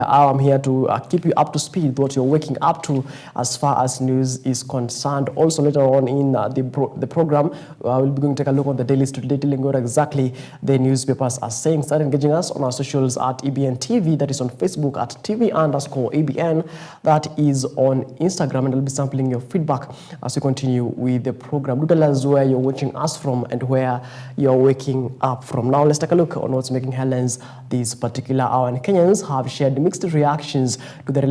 I'm here to keep you up to speed what you're waking up to as far as news is concerned. Also later on in the program, we'll be going to take a look on the daily street detailing what exactly the newspapers are saying. Start engaging us on our socials at EBN TV, that is on Facebook at TV_EBN, that is on Instagram, and I'll be sampling your feedback as we continue with the program. Do tell us where you're watching us from and where you're waking up from. Now let's take a look on what's making headlines this particular hour. And Kenyans have shared mixed reactions to the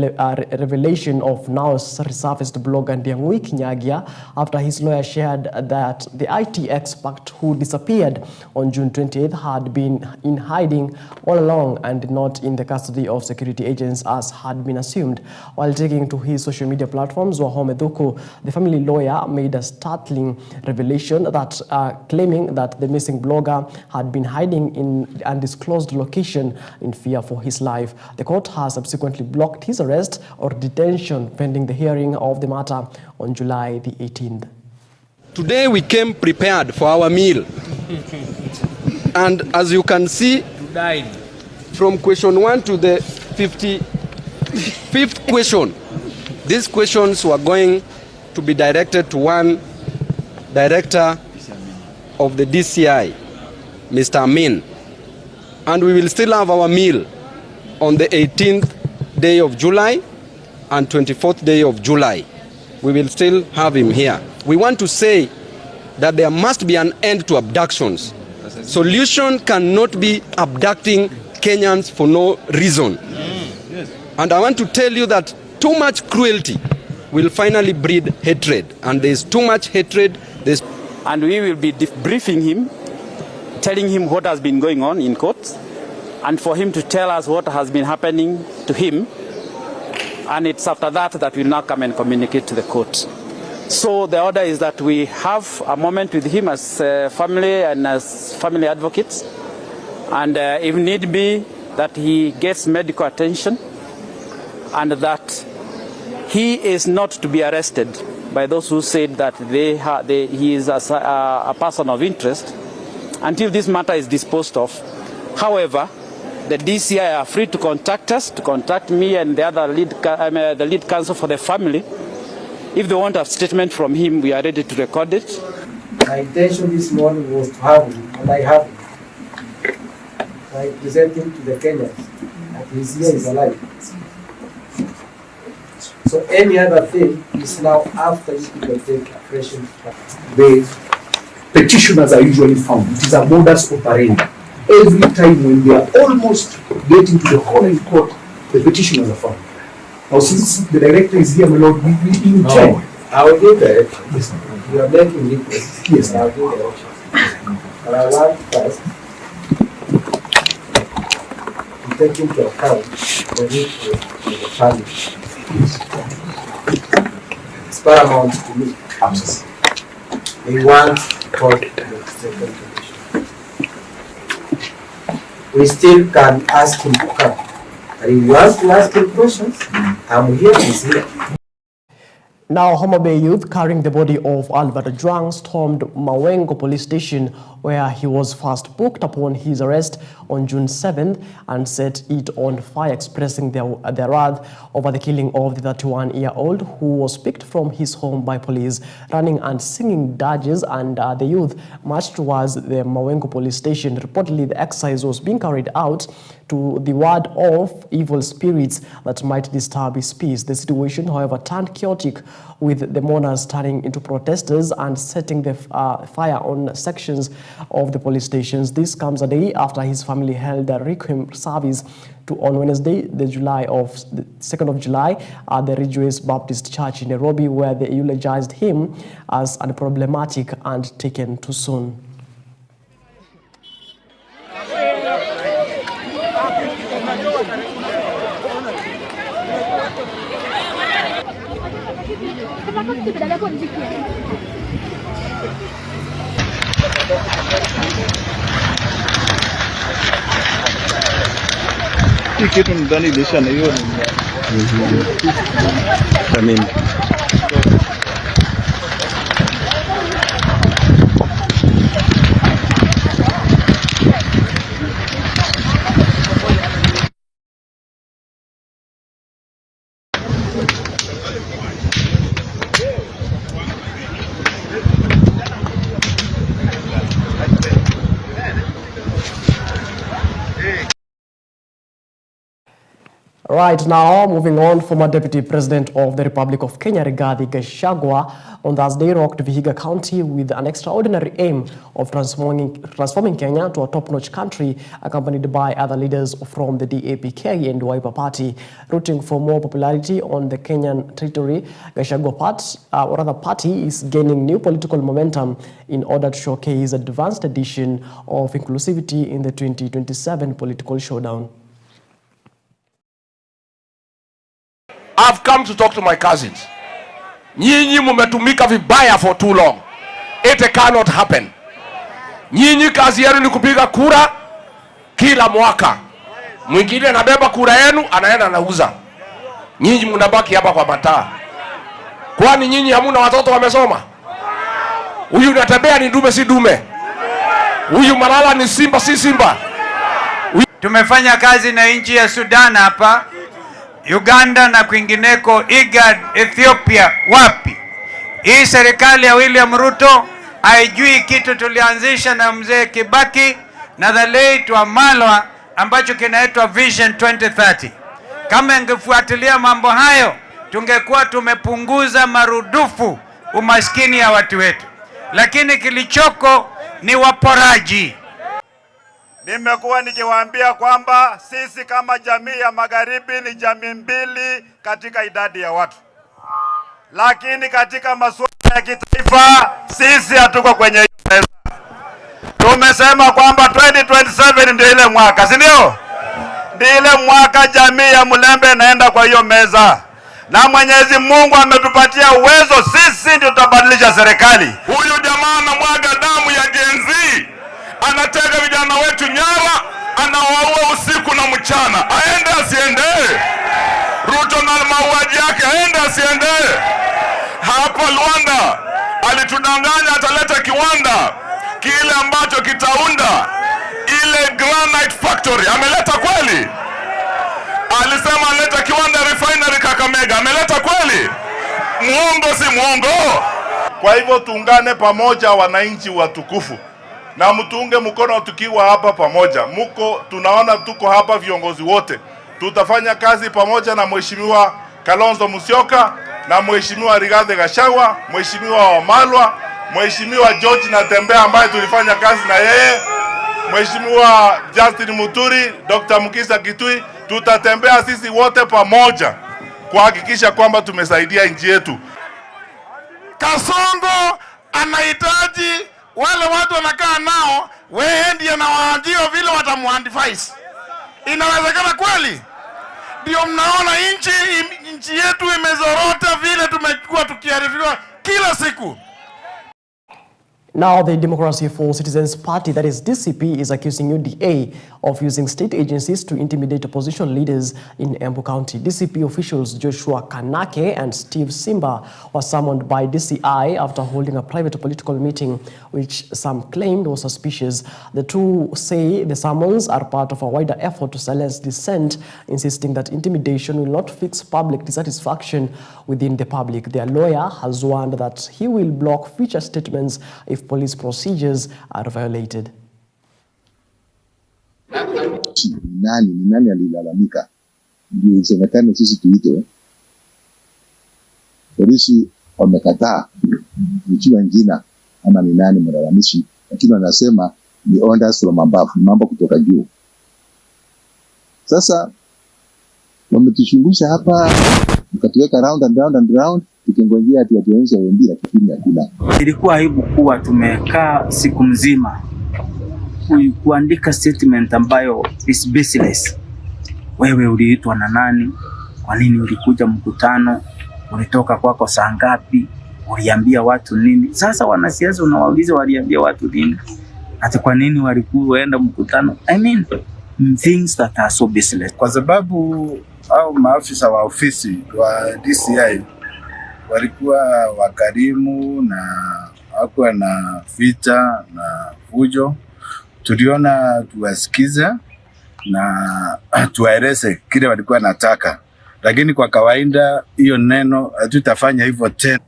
revelation of now resurfaced blogger Ndiangui Kinyagia after his lawyer shared that the IT expert who disappeared on June 20th had been in hiding all along and not in the custody of security agents as had been assumed. While taking to his social media platforms, Wahome Dhuku, the family lawyer, made a startling revelation that claiming that the missing blogger had been hiding in an undisclosed location in fear for his life. The court has subsequently blocked his arrest or detention pending the hearing of the matter on July the 18th. Today we came prepared for our meal. And as you can see, from question 1 to the 55th question, these questions were going to be directed to one director of the DCI, Mr. Amin. And we will still have our meal on the 18th day of July and 24th day of July. We will still have him here. We want to say that there must be an end to abductions. Solution cannot be abducting Kenyans for no reason. And I want to tell you that too much cruelty will finally breed hatred. And there's too much hatred. And we will be debriefing him, telling him what has been going on in court, and for him to tell us what has been happening to him. And it's after that that we'll now come and communicate to the court. So the order is that we have a moment with him as family and as family advocates. And if need be, that he gets medical attention and that he is not to be arrested by those who said that he is a person of interest until this matter is disposed of. However, the DCI are free to contact us, to contact me and the other the lead counsel for the family. If they want a statement from him, we are ready to record it. My intention this morning was to have him, and I have him. I present him to the Kenyans that he's here, he's alive. So any other thing is now after you people take a fresh instruction. The petitioners are usually found. It is a modus operandi. Every time when they are almost getting to the whole court, the petitioners are found. Now, since the director is here, my lord, we intend. I will give direction. Yes, you are making requests. Yes, I will give direction. But I want first to take into account the need for the family. It's paramount to me. absolutely. We want court to make second condition. We still can ask him to come. But if you want to ask him questions, I'm here, he's here. Now, Homa Bay youth carrying the body of Albert Ojwang stormed Mawengo police station where he was first booked upon his arrest on June 7th and set it on fire, expressing their wrath over the killing of the 31-year-old who was picked from his home by police. Running and singing dirges, and the youth marched towards the Mawengo police station. Reportedly, the exercise was being carried out to the ward of evil spirits that might disturb his peace. The situation, however, turned chaotic, with the mourners turning into protesters and setting the fire on sections of the police stations. This comes a day after his family held a requiem service on Wednesday, the 2nd of July, at the Ridgeways Baptist Church in Nairobi, where they eulogized him as unproblematic and taken too soon. Hii kitu ndani ilisha na hiyo ni Right now, moving on, former Deputy President of the Republic of Kenya, Rigathi Gachagua, on Thursday rocked Vihiga County with an extraordinary aim of transforming Kenya to a top-notch country, accompanied by other leaders from the DAP-K and Wiper Party. Rooting for more popularity on the Kenyan territory, Gachagua party is gaining new political momentum in order to showcase advanced edition of inclusivity in the 2027 political showdown. I've come to talk to my cousins. Nyinyi mumetumika vibaya for too long. It cannot happen. Nyinyi kazi yenu ni kupiga kura kila mwaka. Mwingine anabeba kura yenu anaenda anauza. Nyinyi mnabaki hapa kwa mataa. Kwani nyinyi hamuna watoto wamesoma? Huyu unatembea ni dume si dume. Huyu malala ni simba si simba. Tumefanya kazi na nchi ya Sudan hapa, Uganda na kwingineko, IGAD, Ethiopia, wapi? Hii serikali ya William Ruto haijui kitu tulianzisha na mzee Kibaki na the late Wamalwa ambacho kinaitwa Vision 2030. Kama ingefuatilia mambo hayo, tungekuwa tumepunguza marudufu umaskini ya watu wetu. Lakini kilichoko ni waporaji. Nimekuwa nikiwaambia kwamba sisi kama jamii ya magharibi ni jamii mbili katika idadi ya watu. Lakini katika masuala ya kitaifa sisi hatuko kwenye meza. Tumesema kwamba 2027 ndio ile mwaka, si ndio? Ndio ile mwaka jamii ya Mlembe inaenda kwa hiyo meza. Na Mwenyezi Mungu ametupatia uwezo, sisi ndio tutabadilisha serikali. Huyu jamaa anamwaga damu ya Gen Z. Anatega vijana wetu nyara, anawaua usiku na mchana. Aende asiende? Ruto na mauaji yake aende asiende? Hapa Luanda alitudanganya ataleta kiwanda kile ambacho kitaunda ile granite factory. Ameleta kweli? Alisema analeta kiwanda refinery Kakamega. Ameleta kweli? Muongo si muongo? Kwa hivyo tuungane pamoja, wananchi watukufu, na mtuunge mkono tukiwa hapa pamoja. Tunaona tuko hapa viongozi wote. Tutafanya kazi pamoja na Mheshimiwa Kalonzo Musyoka na Mheshimiwa Rigathi Gachagua, Mheshimiwa Wamalwa, Mheshimiwa George Natembeya ambaye tulifanya kazi na yeye, Mheshimiwa Justin Muturi, Dr. Mukisa Kitui. Tutatembea sisi wote pamoja kuhakikisha kwamba tumesaidia nchi yetu. Kasongo anahitaji wale watu wanakaa nao, wewe ndiye na waajio vile watamuhandifise. Inawezekana kweli? Ndio mnaona nchi yetu imezorota vile tumekuwa tukiarifiwa kila siku. Now, the Democracy for Citizens Party, that is DCP, is accusing UDA of using state agencies to intimidate opposition leaders in Embu County. DCP officials Joshua Kanake and Steve Simba were summoned by DCI after holding a private political meeting, which some claimed was suspicious. The two say the summons are part of a wider effort to silence dissent, insisting that intimidation will not fix public dissatisfaction within the public. Their lawyer has warned that he will block future statements if police procedures are violated. Nani alilalamika ndio isemekane sisi tuitwe? Polisi wamekataa kuchukua jina ama ni nani mlalamishi, lakini wanasema ni orders from above, mambo kutoka juu. Sasa wametushungusha hapa, tukatuweka round and round, tukingojea ati watuonyeshe wembi, lakini hakuna. Ilikuwa aibu kuwa tumekaa siku mzima kuandika statement ambayo is baseless. Wewe uliitwa na nani? Kwa nini ulikuja mkutano? Ulitoka kwako saa ngapi? Uliambia watu nini? Sasa wanasiasa unawauliza waliambia watu nini? Hata kwa nini walikuenda mkutano? I mean, things that are so baseless. Kwa sababu au maafisa wa ofisi wa DCI walikuwa wakarimu na hakuwa na vita na fujo. Tuliona tuwasikize na tuwaeleze kile walikuwa nataka, lakini kwa kawaida hiyo neno hatutafanya hivyo tena.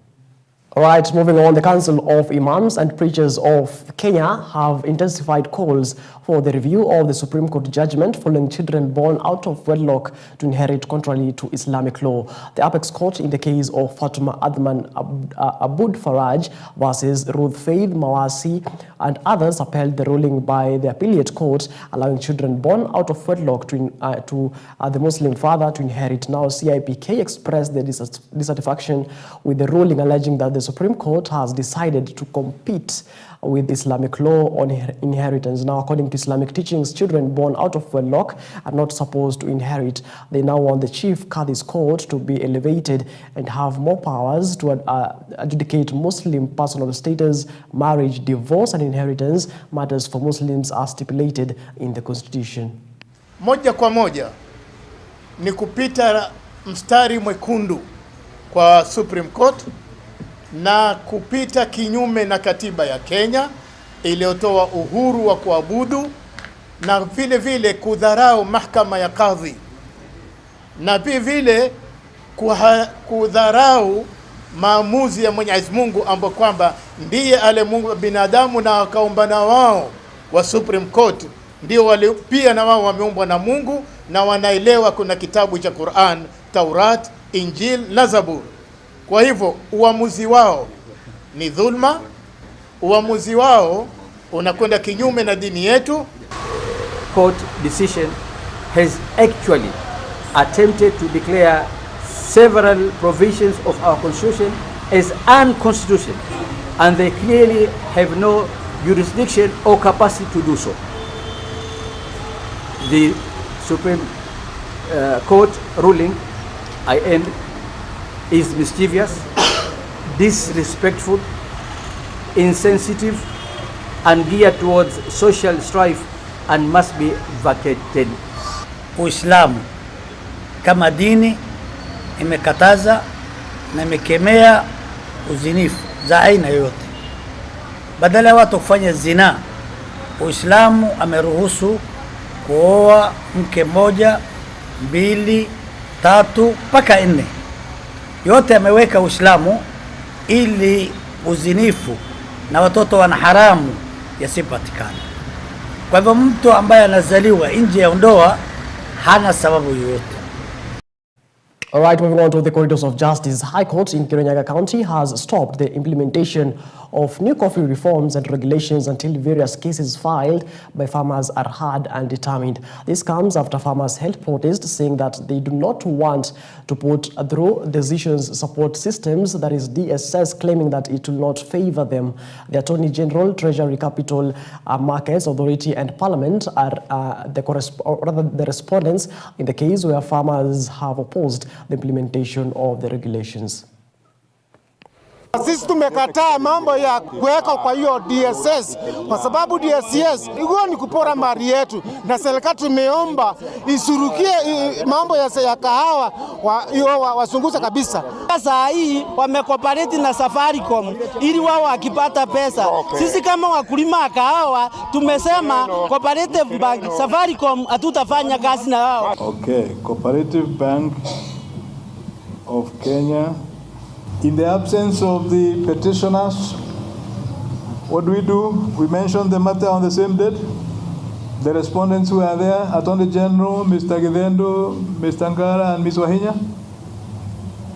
All right, moving on, the Council of Imams and Preachers of Kenya have intensified calls for the review of the Supreme Court judgment following children born out of wedlock to inherit contrary to Islamic law. The apex court in the case of Fatuma Adman Abud Faraj versus Ruth Faith Mawasi and others upheld the ruling by the appellate court allowing children born out of wedlock to the Muslim father to inherit. Now, CIPK expressed their dissatisfaction with the ruling, alleging that the Supreme Court has decided to compete with Islamic law on inheritance. Now, according to Islamic teachings, children born out of wedlock are not supposed to inherit. They now want the Chief Qadhi's court to be elevated and have more powers to adjudicate Muslim personal status, marriage, divorce, and inheritance matters for Muslims as stipulated in the Constitution. Moja kwa moja ni kupita mstari mwekundu kwa Supreme Court na kupita kinyume na katiba ya Kenya iliyotoa uhuru wa kuabudu, na vile vile kudharau mahakama ya kadhi, na vile kudharau maamuzi ya Mwenyezi Mungu ambapo kwamba ndiye aliyeumba binadamu na akaumba na wao wa Supreme Court ndio wale pia na wao wameumbwa na Mungu na wanaelewa kuna kitabu cha Qur'an, Taurat, Injil na Zabur. Kwa hivyo uamuzi wao ni dhulma, uamuzi wao unakwenda kinyume na dini yetu. Court decision has actually attempted to declare several provisions of our constitution as unconstitutional, and they clearly have no jurisdiction or capacity to do so. The Supreme Court ruling, I end, is mischievous, disrespectful, insensitive, and geared towards social strife and must be vacated. Uislamu kama dini imekataza na imekemea uzinifu za aina yoyote. Badala ya watu kufanya zina, Uislamu ameruhusu kuoa mke moja, mbili, tatu, mpaka 4. Yote ameweka Uislamu ili uzinifu na watoto wana haramu yasipatikane. Kwa hivyo mtu ambaye anazaliwa nje ya ndoa hana sababu yoyote. All right, moving on to the corridors of justice. High Court in Kirinyaga County has stopped the implementation of new coffee reforms and regulations until various cases filed by farmers are heard and determined. This comes after farmers held protests saying that they do not want to put through decisions support systems, that is DSS, claiming that it will not favor them. The Attorney General, Treasury, Capital Markets Authority and Parliament are the respondents in the case where farmers have opposed the implementation of the regulations. Sisi tumekataa mambo ya kuweka kwa hiyo DSS kwa sababu DSS hiyo ni kupora mali yetu, na serikali tumeomba isurukie mambo ya kahawa wasunguza kabisa. Sasa hii wamekopareti na Safaricom ili wao wakipata pesa. Sisi kama wakulima kahawa tumesema Cooperative Bank Safaricom hatutafanya kazi na wao. Okay, Cooperative Bank of Kenya. In the absence of the petitioners, what do? We mention the matter on the same date. The respondents who are there, Attorney General, Mr. Gidendo, Mr. Ngara, and Ms. Wahinya.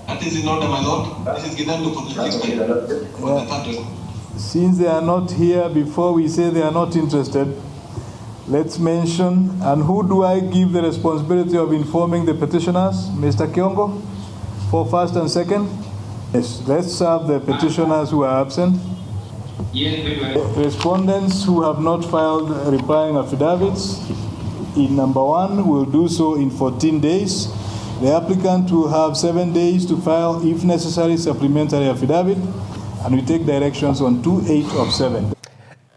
That is in order, my lord. This is Gidendo for the Since they are not here, before we say they are not interested, let's mention, and who do I give the responsibility of informing the petitioners? Mr. Kiongo, for first and second. Yes, let's serve the petitioners who are absent. Respondents who have not filed replying affidavits in number 1 will do so in 14 days. The applicant will have 7 days to file, if necessary, supplementary affidavit, and we take directions on 2/8 of 7.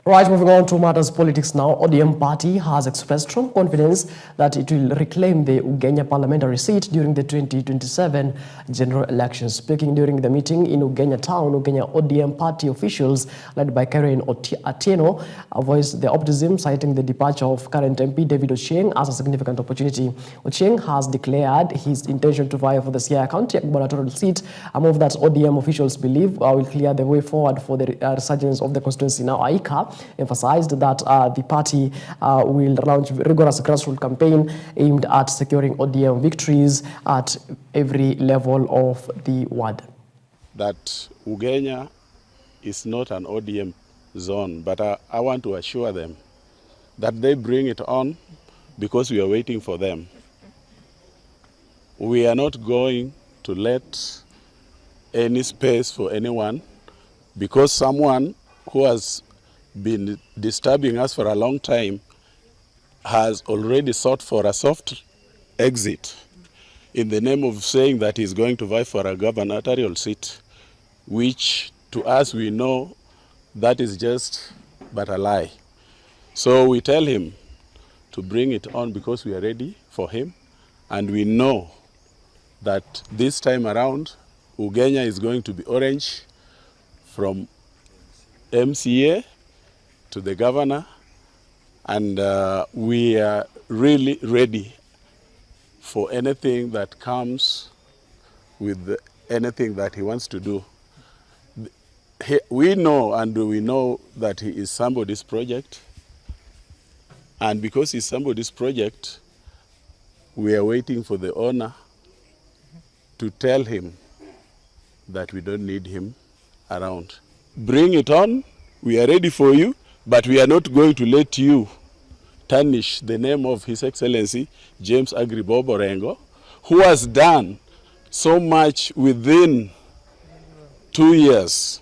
Right, moving on to matters politics now. ODM party has expressed strong confidence that it will reclaim the Ugenya parliamentary seat during the 2027 general elections. Speaking during the meeting in Ugenya town, Ugenya ODM party officials led by Karen Atieno voiced their optimism, citing the departure of current MP David Ochieng as a significant opportunity. Ochieng has declared his intention to vie for the Siaya County gubernatorial seat, a move that ODM officials believe will clear the way forward for the resurgence of the constituency. Now, Aika emphasized that the party will launch rigorous grassroots campaign aimed at securing ODM victories at every level of the ward. That Ugenya is not an ODM zone, but I want to assure them that they bring it on because we are waiting for them. We are not going to let any space for anyone because someone who has been disturbing us for a long time has already sought for a soft exit in the name of saying that he's going to vie for a gubernatorial seat, which to us we know that is just but a lie. So we tell him to bring it on because we are ready for him, and we know that this time around Ugenya is going to be orange from MCA to the governor, and we are really ready for anything that comes with anything that he wants to do. We know that he is somebody's project, and because he's somebody's project, we are waiting for the owner to tell him that we don't need him around. Bring it on, we are ready for you, but we are not going to let you tarnish the name of His Excellency James Agri Bob Orengo, who has done so much within 2 years,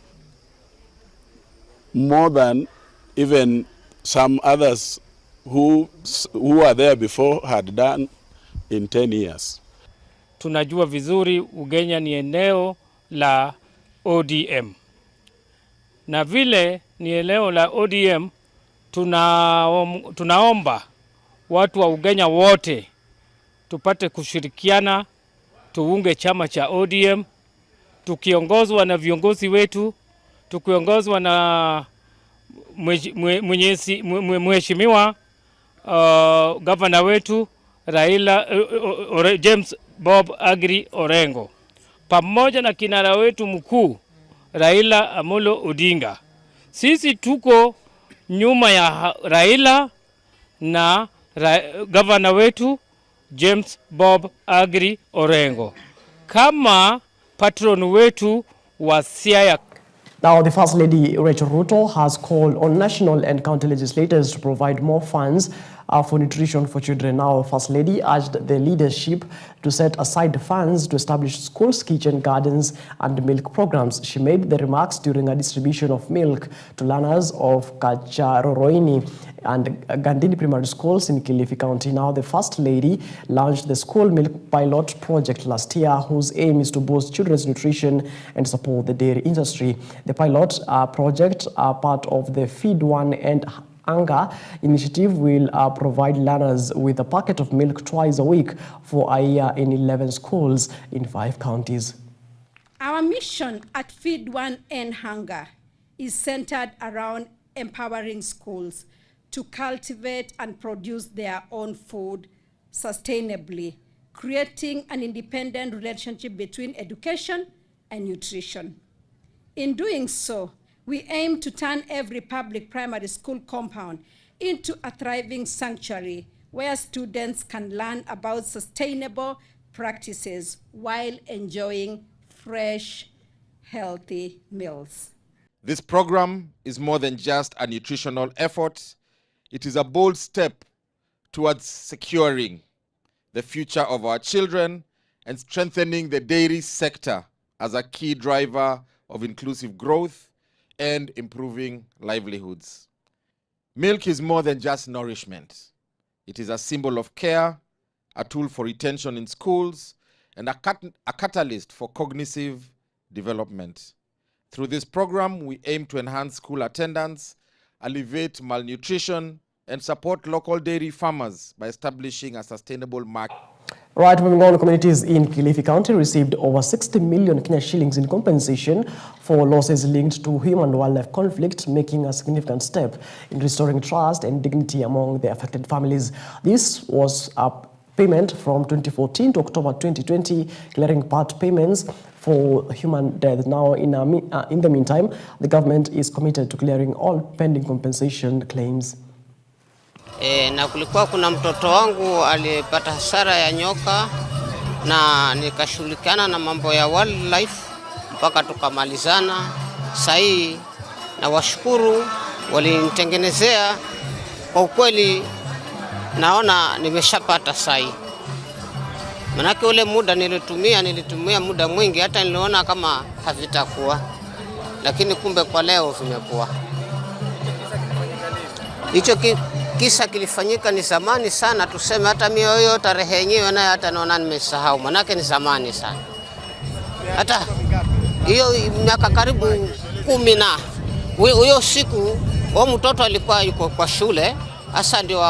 more than even some others who are there before had done in 10 years. Tunajua vizuri Ugenya ni eneo la ODM. Na vile ni eneo la ODM, tunaomba watu wa Ugenya wote tupate kushirikiana, tuunge chama cha ODM, tukiongozwa na viongozi wetu, tukiongozwa na mheshimiwa gavana wetu James Bob Agri Orengo, pamoja na kinara wetu mkuu Raila Amolo Odinga. Sisi tuko nyuma ya Raila na gavana wetu James Bob Agri Orengo kama patron wetu wa Siaya. Now, the First Lady Rachel Ruto has called on national and county legislators to provide more funds for nutrition for children. Now, First Lady urged the leadership to set aside funds to establish schools, kitchen gardens, and milk programs. She made the remarks during a distribution of milk to learners of Kacharoroini and Gandini primary schools in Kilifi County. Now, the First Lady launched the school milk pilot project last year, whose aim is to boost children's nutrition and support the dairy industry. The pilot project, part of the Feed One and Hunger initiative, will provide learners with a packet of milk twice a week for a year in 11 schools in 5 counties. Our mission at Feed One End Hunger is centered around empowering schools to cultivate and produce their own food sustainably, creating an independent relationship between education and nutrition. In doing so, we aim to turn every public primary school compound into a thriving sanctuary where students can learn about sustainable practices while enjoying fresh, healthy meals. This program is more than just a nutritional effort. It is a bold step towards securing the future of our children and strengthening the dairy sector as a key driver of inclusive growth and improving livelihoods. Milk is more than just nourishment. It is a symbol of care, a tool for retention in schools, and a catalyst for cognitive development. Through this program, we aim to enhance school attendance, alleviate malnutrition, and support local dairy farmers by establishing a sustainable market. Right, moving on, communities in Kilifi County received over 60 million Kenya shillings in compensation for losses linked to human and wildlife conflict, making a significant step in restoring trust and dignity among the affected families. This was a payment from 2014 to October 2020, clearing part payments for human death. Now, in the meantime, the government is committed to clearing all pending compensation claims. Na kulikuwa kuna mtoto wangu alipata hasara ya nyoka na nikashughulikiana na mambo ya wildlife mpaka tukamalizana. Sasa na washukuru walinitengenezea, kwa ukweli naona nimeshapata sasa. Manake ule muda nilitumia muda mwingi, hata niliona kama havitakuwa, lakini kumbe kwa leo vimekuwa. Hicho kisa kilifanyika ni zamani sana, tuseme hata mimi hiyo tarehe yenyewe naye hata naona nimesahau, manake ni zamani sana. Hata hiyo miaka karibu 10 na huyo siku huyo mtoto alikuwa yuko kwa shule, hasa ndio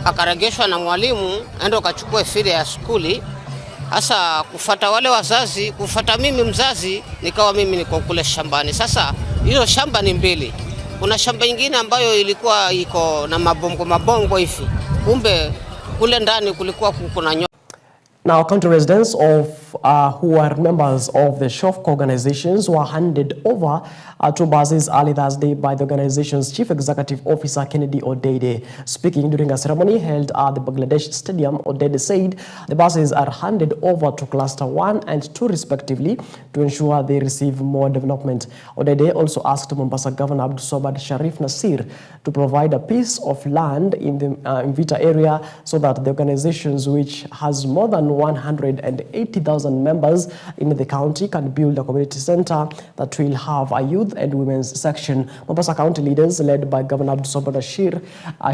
akaregeshwa na mwalimu aende akachukue file ya skuli. Hasa kufuata wale wazazi, kufuata mimi mzazi, nikawa mimi niko kule shambani. Sasa hiyo shamba ni mbili. Kuna shamba nyingine ambayo ilikuwa iko na mabongo hivi. Kumbe kule ndani kulikuwa kuna nyoka. Now, county residents who are members of the SHOFCO organizations were handed over 2 buses early Thursday by the organization's chief executive officer, Kennedy Odede. Speaking during a ceremony held at the Bangladesh Stadium, Odede said the buses are handed over to Cluster 1 and 2 respectively to ensure they receive more development. Odede also asked Mombasa Governor Abdulswamad Sharif Nassir to provide a piece of land in the Mvita area so that the organizations, which has more than 180,000 members in the county, can build a community center that will have a youth and women's section. Mombasa County leaders led by Governor Abdulswamad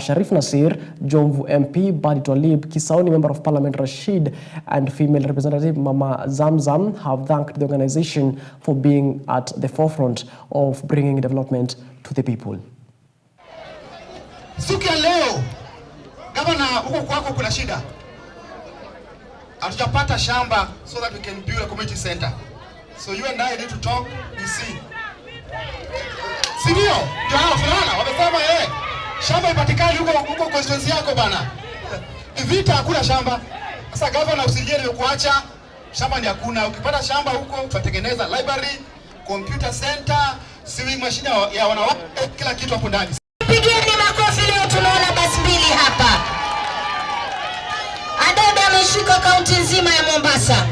Sharif Nassir, Jomvu MP Badi Twalib, Kisauni Member of Parliament Rashid, and female representative Mama Zamzam have thanked the organization for being at the forefront of bringing development to the people. Siku ya leo, Governor, huko kwako kuna shida. Hatujapata shamba so that we can build a community center. So you and I need to talk, we see. Sindio? Ndio hao fulana wamesema shamba ipatikane huko constituency yako bana. Vita hakuna shamba. Sasa governor usijie nimekuacha, shamba ni hakuna. Ukipata shamba huko tutatengeneza library, computer center, sewing machine ya wanawake, kila kitu hapo ndani. Pigieni makofi, leo tunaona basi mbili hapa. Adada ameshika kaunti nzima ya Mombasa.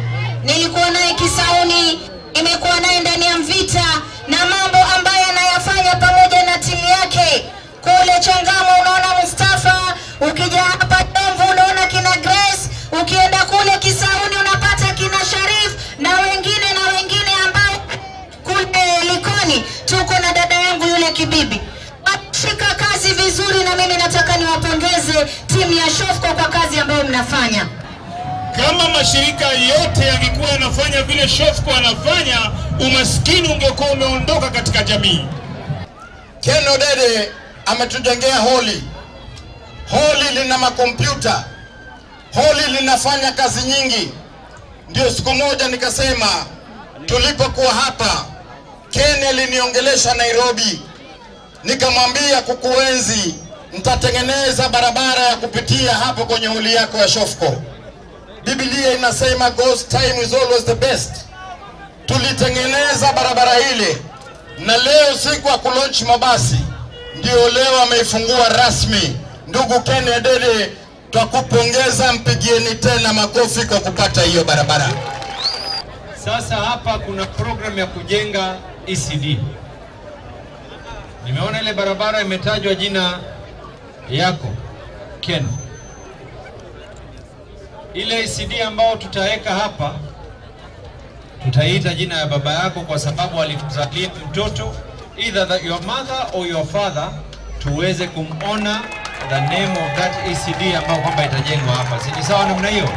Nilikuwa naye Kisauni, nimekuwa naye ndani ya Mvita, na mambo ambayo anayafanya pamoja na timu yake. Kule Changamo unaona Mustafa, ukija hapa Jomvu unaona kina Grace, ukienda kule Kisauni unapata kina Sharif na wengine ambao kule Likoni tuko na dada yangu yule Kibibi. Shika kazi vizuri, na mimi nataka niwapongeze timu ya SHOFCO kwa kazi ambayo mnafanya. Kama mashirika yote yangekuwa yanafanya vile SHOFCO anafanya, umaskini ungekuwa umeondoka katika jamii. Ken Odede ametujengea holi. Holi lina makompyuta. Holi linafanya kazi nyingi. Ndio siku moja nikasema tulipokuwa hapa, Ken aliniongelesha Nairobi. Nikamwambia kukuenzi, mtatengeneza barabara ya kupitia hapo kwenye holi yako ya SHOFCO. Biblia inasema God's time is always the best. Tulitengeneza barabara ile, na leo siku ya kulaunch mabasi ndio leo ameifungua rasmi. Ndugu Ken Odede, twakupongeza, mpigieni tena makofi kwa kupata hiyo barabara. Sasa hapa kuna program ya kujenga ECD. Nimeona ile barabara imetajwa jina yako Ken. Ile ECD ambao tutaweka hapa tutaita jina ya baba yako, kwa sababu alikuzalia mtoto, either that your mother or your father, tuweze kumona the name of that ECD ambao kwamba itajengwa hapa. Si sawa namna hiyo?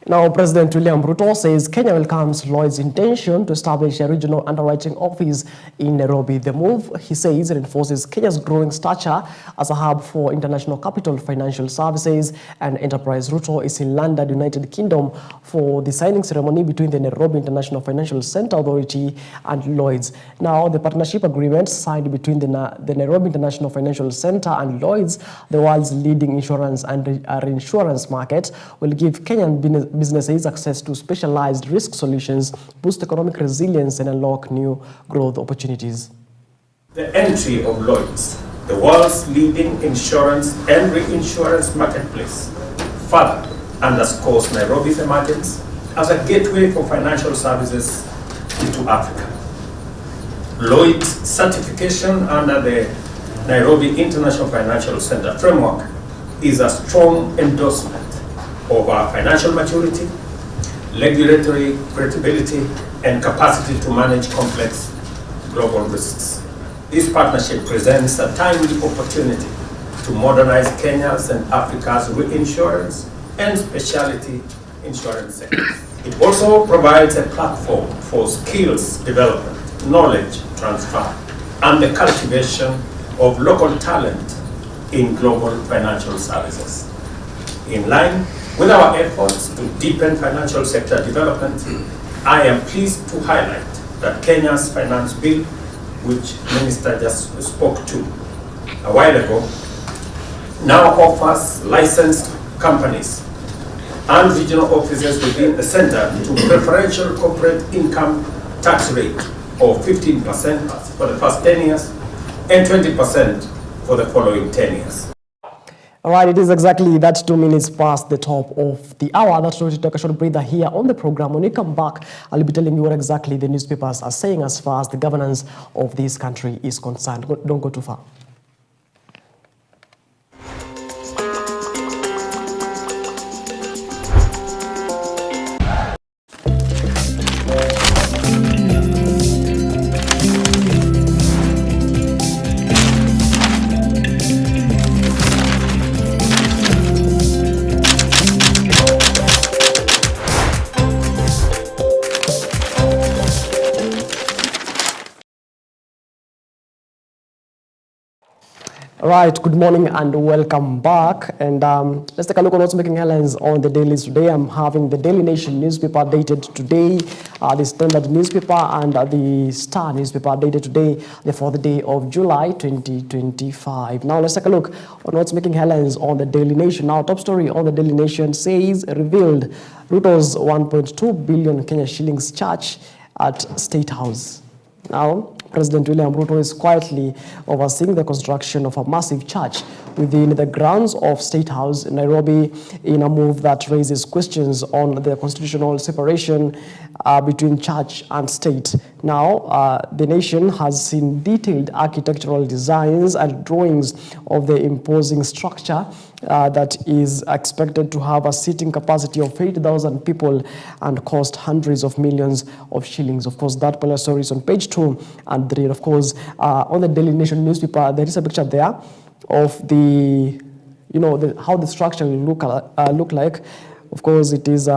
Now, President William Ruto says Kenya welcomes Lloyd's intention to establish a regional underwriting office in Nairobi. The move, he says, reinforces Kenya's growing stature as a hub for international capital, financial services, and enterprise. Ruto is in London, United Kingdom, for the signing ceremony between the Nairobi International Financial Center Authority and Lloyd's. Now, the partnership agreement signed between the Nairobi International Financial Center and Lloyd's, the world's leading insurance and reinsurance market, will give Kenyan businesses access to specialized risk solutions, boost economic resilience, and unlock new growth opportunities. The entry of Lloyd's, the world's leading insurance and reinsurance marketplace, further underscores Nairobi's emergence as a gateway for financial services into Africa. Lloyd's certification under the Nairobi International Financial Center framework is a strong endorsement of our financial maturity, regulatory credibility, and capacity to manage complex global risks. This partnership presents a timely opportunity to modernize Kenya's and Africa's reinsurance and specialty insurance sectors. It also provides a platform for skills development, knowledge transfer, and the cultivation of local talent in global financial services. In line with our efforts to deepen financial sector development, I am pleased to highlight that Kenya's Finance Bill, which the Minister just spoke to a while ago, now offers licensed companies and regional offices within the center to preferential corporate income tax rate of 15% for the first 10 years and 20% for the following 10 years. All right, it is exactly that 2 minutes past the top of the hour. That's why we take a short breather here on the program. When we come back, I'll be telling you what exactly the newspapers are saying as far as the governance of this country is concerned. Don't go too far. Right, good morning and welcome back. And let's take a look at what's making headlines on the dailies today. I'm having the Daily Nation newspaper dated today, the Standard newspaper, and the Star newspaper dated today, the 4th day of July 2025. Now let's take a look on what's making headlines on the Daily Nation. Now, top story on the Daily Nation says, revealed Ruto's 1.2 billion Kenya shillings charge at State House. Now, President William Ruto is quietly overseeing the construction of a massive church within the grounds of State House in Nairobi, in a move that raises questions on the constitutional separation between church and state. Now, the nation has seen detailed architectural designs and drawings of the imposing structure that is expected to have a seating capacity of 80,000 people and cost hundreds of millions of shillings. Of course, that particular story is on page 2 and 3. Of course, on the Daily Nation newspaper, there is a picture there of the, how the structure will look like. Of course, it is,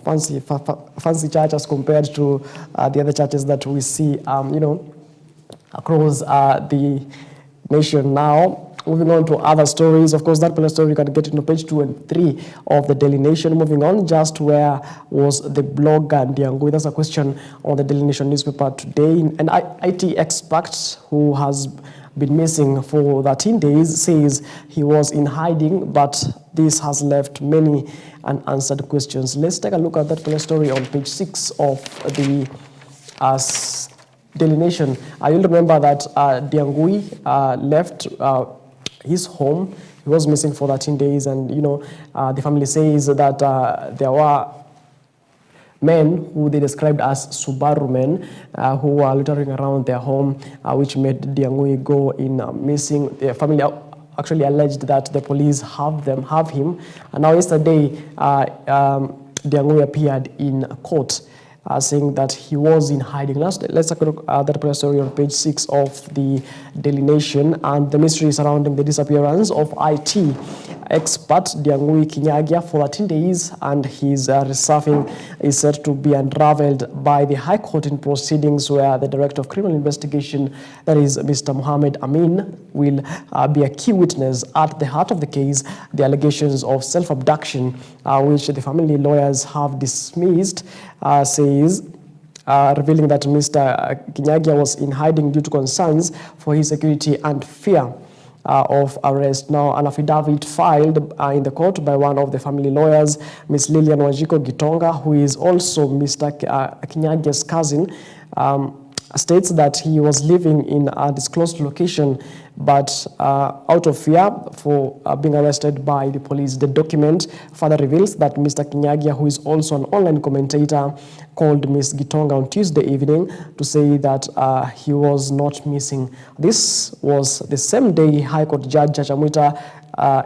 fancy church as compared to the other churches that we see, across the nation. Now, moving on to other stories. Of course, that particular story you can get it on page 2 and 3 of the Daily Nation. Moving on, just where was the blogger Ndiangui? That's a question on the Daily Nation newspaper today. An IT expert who has been missing for 13 days says he was in hiding, but this has left many unanswered questions. Let's take a look at that particular story on page 6 of the Daily Nation. You'll remember that Ndiangui left his home. He was missing for 13 days, and the family says that there were men who they described as Subaru men who were littering around their home, which made Ndiangui go in missing. The family actually alleged that the police have him. And now yesterday, Ndiangui appeared in court saying that he was in hiding. Let's take a look at that story on page 6 of the Daily Nation, and the mystery surrounding the disappearance of IT expert Diangui Kinyagia for 13 days, and his resurfing is said to be unraveled by the High Court in proceedings where the Director of Criminal Investigation, that is Mr. Mohammed Amin, will be a key witness at the heart of the case. The allegations of self-abduction, which the family lawyers have dismissed, says revealing that Mr. Kinyagia was in hiding due to concerns for his security and fear of arrest. Now, an affidavit filed in the court by one of the family lawyers, Ms. Lilian Wanjiko Gitonga, who is also Mr. Kinyagia's cousin, states that he was living in a disclosed location, but out of fear for being arrested by the police. The document further reveals that Mr. Kinyagia, who is also an online commentator, called Ms. Gitonga on Tuesday evening to say that he was not missing. This was the same day High Court Judge Chachamwita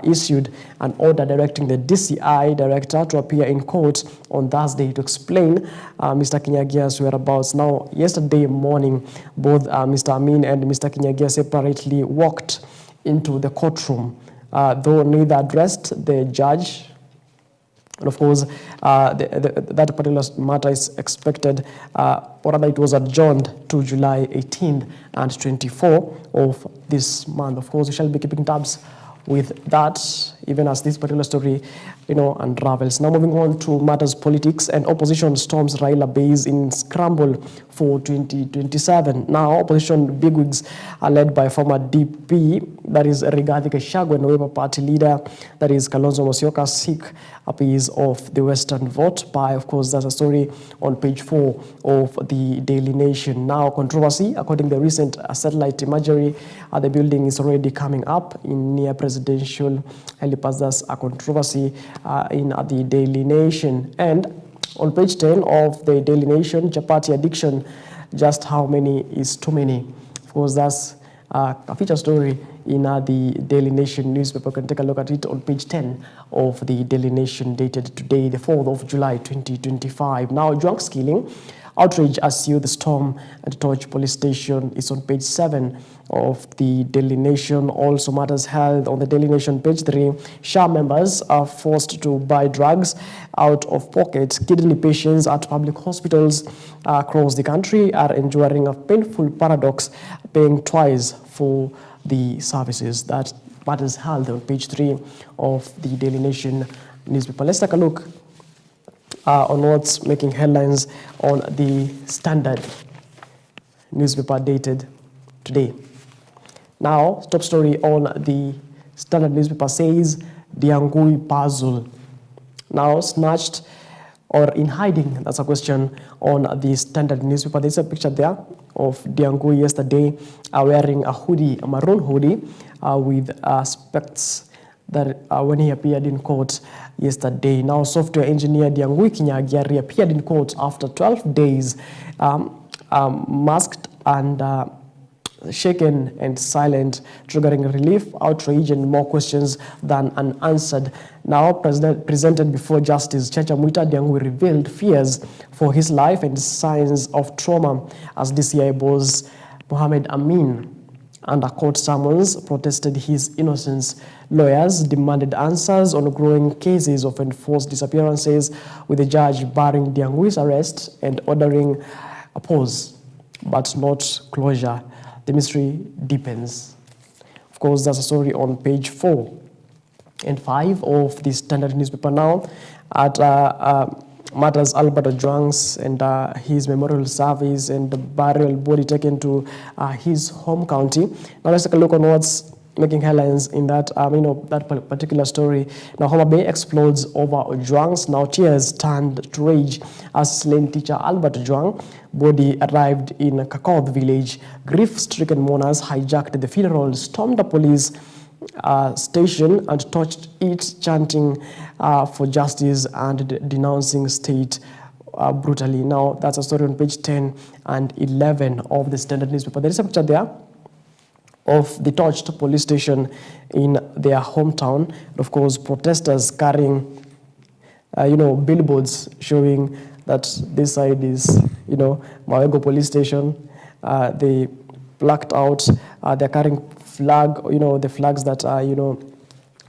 issued an order directing the DCI director to appear in court on Thursday to explain Mr. Kinyagia's whereabouts. Now, yesterday morning, both Mr. Amin and Mr. Kinyagia separately walked into the courtroom, though neither addressed the judge. And of course, that particular matter is expected, or rather it was adjourned to July 18th and 24th of this month. Of course, we shall be keeping tabs with that, even as this particular story, unravels. Now, moving on to matters politics, and opposition storms Raila base in scramble for 2027. Now, opposition bigwigs are led by former DP, that is Rigathi Gachagua, and Labour Party leader, that is Kalonzo Musyoka, seek a piece of the Western vote by, of course, that's a story on page 4 of the Daily Nation. Now, controversy, according to the recent satellite imagery, the building is already coming up in near presidential helipads. That's a controversy in the Daily Nation. And on page 10 of the Daily Nation, chapati addiction, just how many is too many? Of course, that's a feature story in the Daily Nation newspaper. You can take a look at it on page 10 of the Daily Nation, dated today, the 4th of July, 2025. Now, drunk killing, outrage as youth storm at Torch Police Station is on page 7 of the Daily Nation. Also, matters held on the Daily Nation, page 3. SHA members are forced to buy drugs out of pocket. Kidney patients at public hospitals across the country are enduring a painful paradox, paying twice for the services. That matters held on page 3 of the Daily Nation newspaper. Let's take a look on what's making headlines on the Standard newspaper, dated today. Now, top story on the Standard newspaper says Diangui puzzle. Now, snatched or in hiding? That's a question on the Standard newspaper. There's a picture there of Diangui yesterday wearing a hoodie, a maroon hoodie with specs, that when he appeared in court yesterday. Now, software engineer Diangui Kinyagia reappeared in court after 12 days, masked and shaken and silent, triggering relief, outrage, and more questions than unanswered. Now, presented before Justice Chachamwita, Diangui revealed fears for his life and signs of trauma as DCI boss Mohammed Amin, under court summons, protested his innocence. Lawyers demanded answers on growing cases of enforced disappearances, with the judge barring Diangui's arrest and ordering a pause, but not closure. The mystery deepens. Of course, that's a story on page 4 and 5 of the Standard newspaper. Now, at matters Albert Ojwang's and his memorial service and the burial body taken to his home county. Now, let's take a look on what's making headlines in that that particular story. Now, Homa Bay explodes over Ojwang's. Now, tears turned to rage as slain teacher Albert Ojwang body arrived in Kakoth village. Grief-stricken mourners hijacked the funeral, stormed the police station and torched it, chanting for justice and denouncing state brutally. Now, that's a story on page 10 and 11 of the Standard newspaper. There is a picture there of the torched police station in their hometown. And of course, protesters carrying, billboards showing that this side is, you know, Mawego police station. They blacked out. They're carrying flag, you know, the flags that are, you know,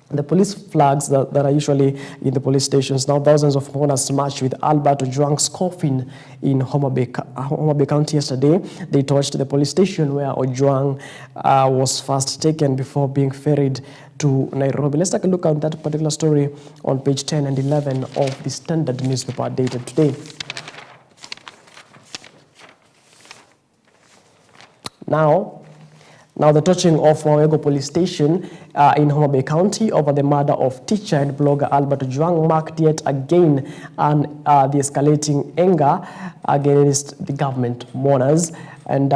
the police flags that are usually in the police stations. Now, thousands of mourners marched with Albert Ojwang's coffin in Homa Bay County yesterday. They torched the police station where Ojwang was first taken before being ferried to Nairobi. Let's take a look at that particular story on page 10 and 11 of the Standard newspaper dated today. Now, the torching of Mawego police station in Homa Bay County over the murder of teacher and blogger Albert Ojwang marked yet again the escalating anger against the government mourners. And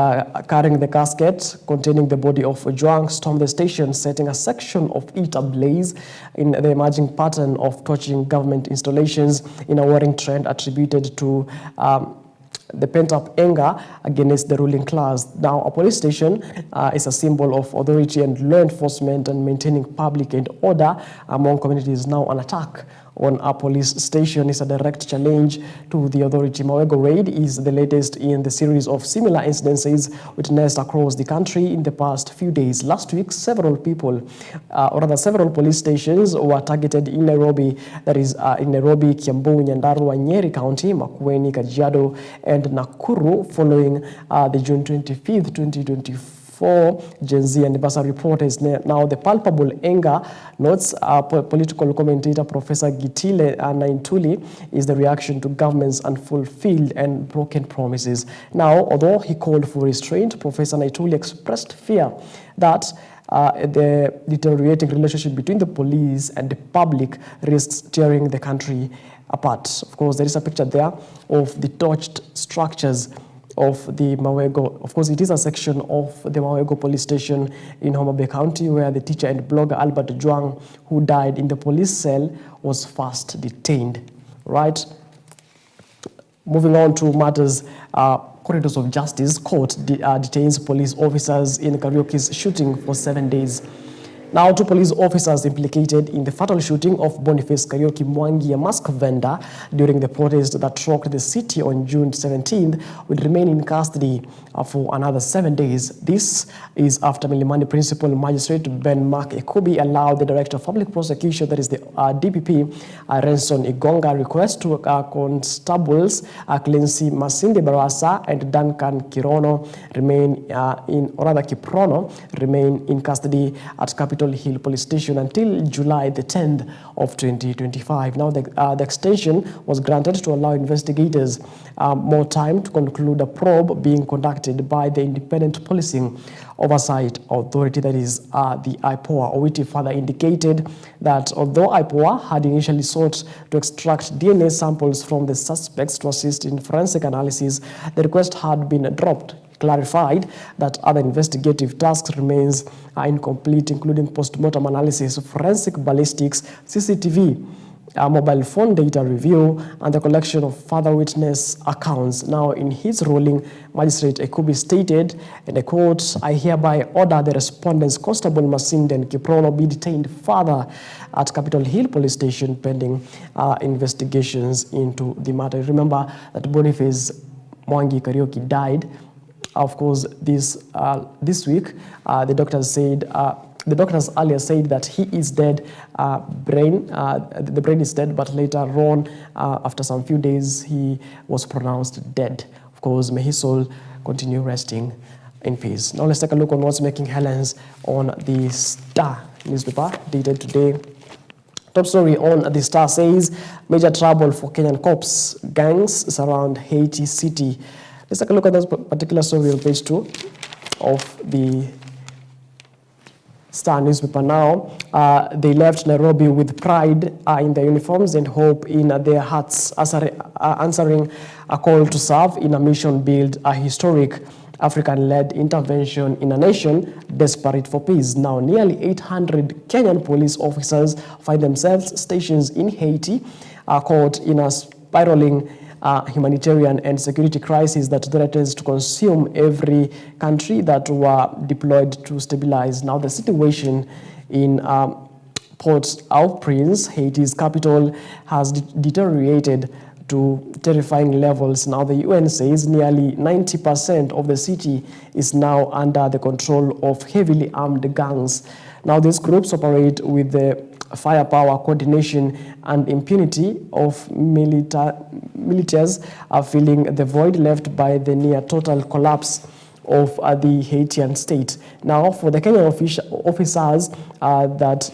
carrying the casket containing the body of Ojwang stormed the station, setting a section of it ablaze in the emerging pattern of torching government installations in a worrying trend attributed to the pent-up anger against the ruling class. Now, a police station is a symbol of authority and law enforcement and maintaining public and order among communities. Now, an attack on a police station is a direct challenge to the authority. Mawego raid is the latest in the series of similar incidences witnessed across the country in the past few days. Last week, several several police stations were targeted in Nairobi, that is in Nairobi, Kiambu, Nyandarua, Nyeri County, Makueni, Kajiado, and Nakuru following the June 25th, 2024 Gen Z anniversary protest. Now, the palpable anger, notes political commentator Professor Gitile Naintuli, is the reaction to government's unfulfilled and broken promises. Now, although he called for restraint, Professor Naintuli expressed fear that the deteriorating relationship between the police and the public risks tearing the country apart. Of course, there is a picture there of the torched structures of the Mawego. Of course, it is a section of the Mawego police station in Homa Bay County where the teacher and blogger Albert Ojwang, who died in the police cell, was first detained. Right? Moving on to matters, Corridors of Justice Court detains police officers in Kariuki's shooting for 7 days. Now, 2 police officers implicated in the fatal shooting of Boniface Kariuki Mwangi, a mask vendor, during the protest that rocked the city on June 17th, will remain in custody for another 7 days. This is after Milimani Principal Magistrate Ben Mark Ekubi allowed the Director of Public Prosecution, that is the DPP, Renson Igonga, request to Constables Clancy Masinde Barasa and Duncan Kiprono remain in custody at Capitol Hill Police Station until July the 10th of 2025. Now, the extension was granted to allow investigators more time to conclude a probe being conducted by the Independent Policing Oversight Authority, that is the IPOA. Owiti further indicated that although IPOA had initially sought to extract DNA samples from the suspects to assist in forensic analysis, the request had been dropped. Clarified that other investigative tasks remains incomplete, including post-mortem analysis, forensic ballistics, CCTV, mobile phone data review, and the collection of further witness accounts. Now, in his ruling, Magistrate Ekubi stated, and I quote, "I hereby order the respondents, Constable Masinde and Kiprono, be detained further at Capitol Hill Police Station pending investigations into the matter." Remember that Boniface Mwangi Kariuki died. Of course, this week, the doctors said, the doctors earlier said that he is dead, the brain is dead, but later on, after some few days, he was pronounced dead. Of course, may his soul continue resting in peace. Now let's take a look on what's making headlines on the Star newspaper, dated today. Top story on the Star says, major trouble for Kenyan cops, gangs surround Haiti city. Let's take a look at this particular story on page 2 of the Star newspaper. Now, they left Nairobi with pride in their uniforms and hope in their hearts, answering a call to serve in a mission build a historic African-led intervention in a nation desperate for peace. Now, nearly 800 Kenyan police officers find themselves stationed in Haiti, caught in a spiraling humanitarian and security crisis that threatens to consume every country that were deployed to stabilize. Now, the situation in Port-au-Prince, Haiti's capital, has deteriorated to terrifying levels. Now the UN says nearly 90% of the city is now under the control of heavily armed gangs. Now these groups operate with the firepower, coordination and impunity of militias are filling the void left by the near total collapse of the Haitian state. Now for the Kenyan officers that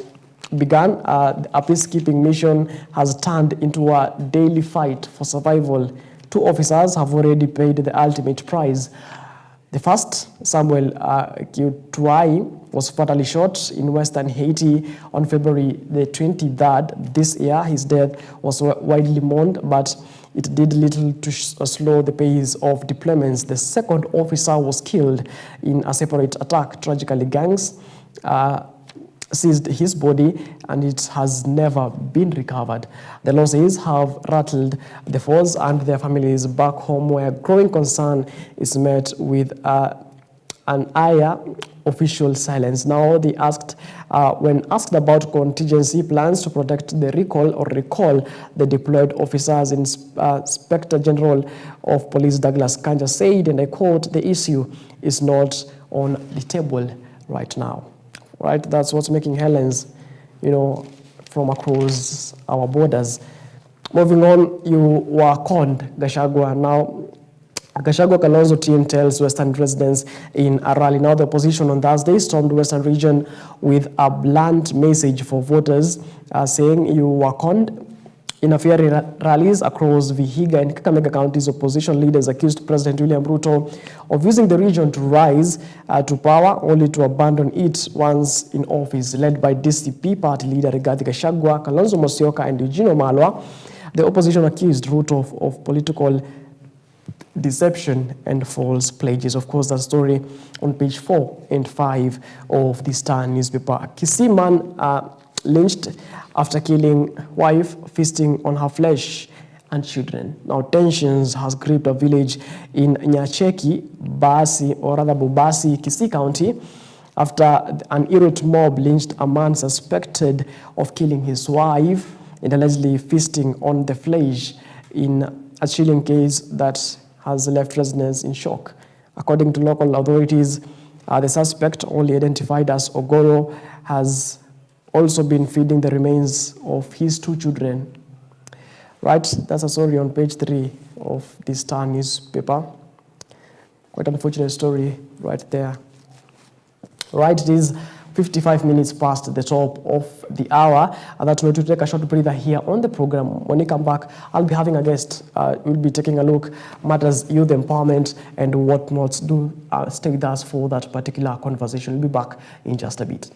began a peacekeeping mission has turned into a daily fight for survival. 2 officers have already paid the ultimate price. The first, Samuel Kiutuai, was fatally shot in western Haiti on February the 23rd this year. His death was widely mourned, but it did little to slow the pace of deployments. The second officer was killed in a separate attack. Tragically, gangs seized his body and it has never been recovered. The losses have rattled the force and their families back home, where growing concern is met with an ire official silence. Now they asked, when asked about contingency plans to protect the recall the deployed officers, Inspector General of Police Douglas Kanja said, and I quote, "The issue is not on the table right now." Right, that's what's making headlines, from across our borders. Moving on, you were conned, Gachagua. Now, Gachagua Kalonzo team tells Western residents in a rally. Now, the opposition on Thursday stormed Western region with a blunt message for voters, saying you were conned. In a fiery rallies across Vihiga and Kakamega counties, opposition leaders accused President William Ruto of using the region to rise to power, only to abandon it once in office. Led by DCP party leader Rigathi Gachagua, Kalonzo Musyoka and Eugene Wamalwa, the opposition accused Ruto of political deception and false pledges. Of course, that story on page 4 and 5 of the Star newspaper. Kisii man lynched after killing wife, feasting on her flesh and children. Now tensions has gripped a village in Nyacheki, Basi, or rather Bubasi, Kisii County, after an irate mob lynched a man suspected of killing his wife and allegedly feasting on the flesh, in a chilling case that has left residents in shock. According to local authorities, the suspect, only identified as Ogoro, has also been feeding the remains of his 2 children. Right, that's a story on page 3 of the Star newspaper. Quite an unfortunate story right there. Right, it is 55 minutes past the top of the hour, and that we're to take a short breather here on the program. When we come back, I'll be having a guest. We'll be taking a look matters youth empowerment and what not. Do stay with us for that particular conversation. We'll be back in just a bit.